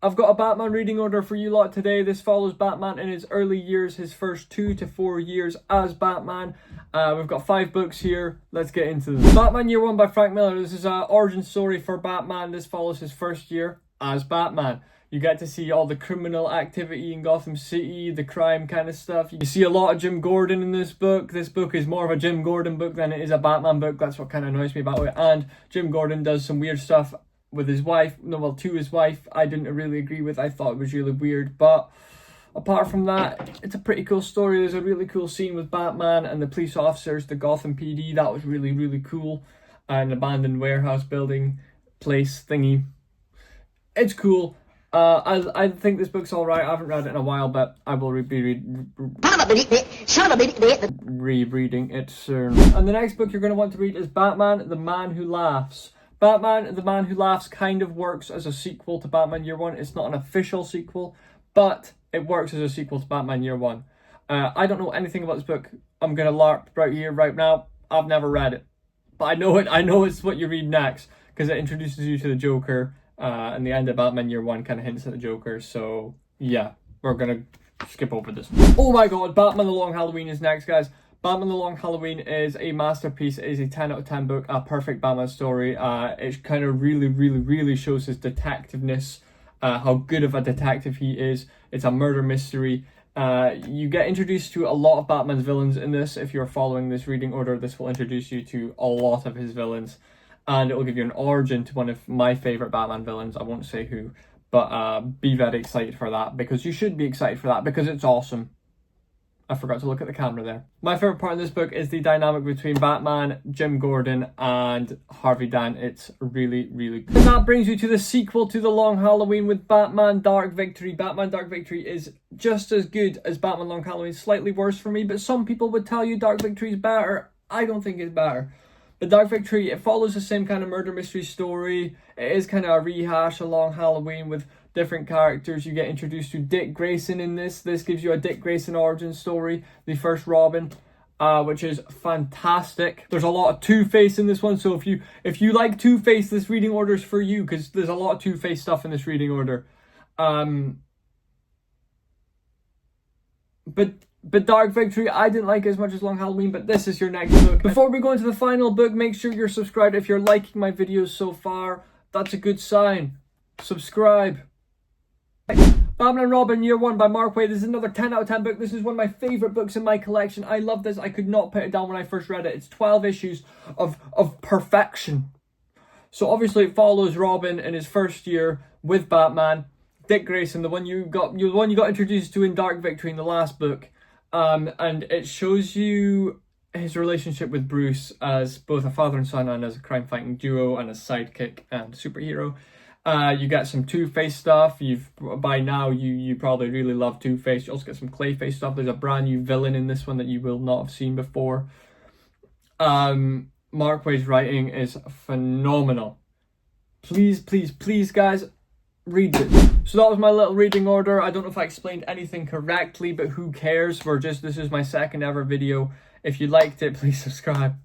I've got a Batman reading order for you lot today. This follows Batman in his early years, his first 2 to 4 years as Batman. We've got 5 books here. Let's get into them. Batman Year One by Frank Miller. This is an origin story for Batman. This follows his first year as Batman. You get to see all the criminal activity in Gotham City, the crime kind of stuff. You see a lot of Jim Gordon in this book. This book is more of a Jim Gordon book than it is a Batman book. That's what kind of annoys me about it. And Jim Gordon does some weird stuff with his wife, to his wife. I didn't really agree with. I thought it was really weird, but apart from that, it's a pretty cool story. There's a really cool scene with Batman and the police officers, the Gotham PD. That was really, really cool. An abandoned warehouse building place thingy. It's cool. I think this book's alright. I haven't read it in a while, but I will be rereading it soon. And the next book you're going to want to read is Batman, the Man Who Laughs. Batman, the Man Who Laughs kind of works as a sequel to Batman Year One. It's not an official sequel, but it works as a sequel to Batman Year One. I don't know anything about this book. I'm going to LARP right here, right now. I've never read it, but I know it. I know it's what you read next, because it introduces you to the Joker, and the end of Batman Year One kind of hints at the Joker. So yeah, we're going to skip over this. Oh my god, Batman The Long Halloween is next, guys. Batman The Long Halloween is a masterpiece. It is a 10 out of 10 book, a perfect Batman story. It kind of really shows his detectiveness, how good of a detective he is. It's a murder mystery. You get introduced to a lot of Batman's villains in this. If you're following this reading order, this will introduce you to a lot of his villains. And it will give you an origin to one of my favourite Batman villains. I won't say who, but be very excited for that, because you should be excited for that, because it's awesome. I forgot to look at the camera there. My favourite part of this book is the dynamic between Batman, Jim Gordon, and Harvey Dent. It's really good. And that brings you to the sequel to The Long Halloween with Batman Dark Victory. Batman Dark Victory is just as good as Batman Long Halloween. Slightly worse for me, but some people would tell you Dark Victory is better. I don't think it's better. But Dark Victory, it follows the same kind of murder mystery story. It is kind of a rehash of Long Halloween with different characters. You get introduced to Dick Grayson in this. This gives you a Dick Grayson origin story, the first Robin, which is fantastic. There's a lot of Two-Face in this one, so if you like Two-Face, this reading order is for you, because there's a lot of Two-Face stuff in this reading order. But Dark Victory, I didn't like it as much as Long Halloween, but this is your next book. Before we go into the final book, make sure you're subscribed. If you're liking my videos so far, that's a good sign. Subscribe. Batman and Robin Year One by Mark Waid. This is another 10 out of 10 book. This is one of my favourite books in my collection. I love this. I could not put it down when I first read it. It's 12 issues of perfection. So obviously it follows Robin in his first year with Batman. Dick Grayson, the one you got introduced to in Dark Victory in the last book. And it shows you his relationship with Bruce as both a father and son, and as a crime-fighting duo, and a sidekick and superhero. You get some Two-Face stuff. By now you probably really love Two-Face. You also get some Clayface stuff. There's a brand new villain in this one that you will not have seen before. Mark Waid's writing is phenomenal. Please guys, read it. So that was my little reading order. I don't know if I explained anything correctly, but who cares? This is my second ever video. If you liked it, please subscribe.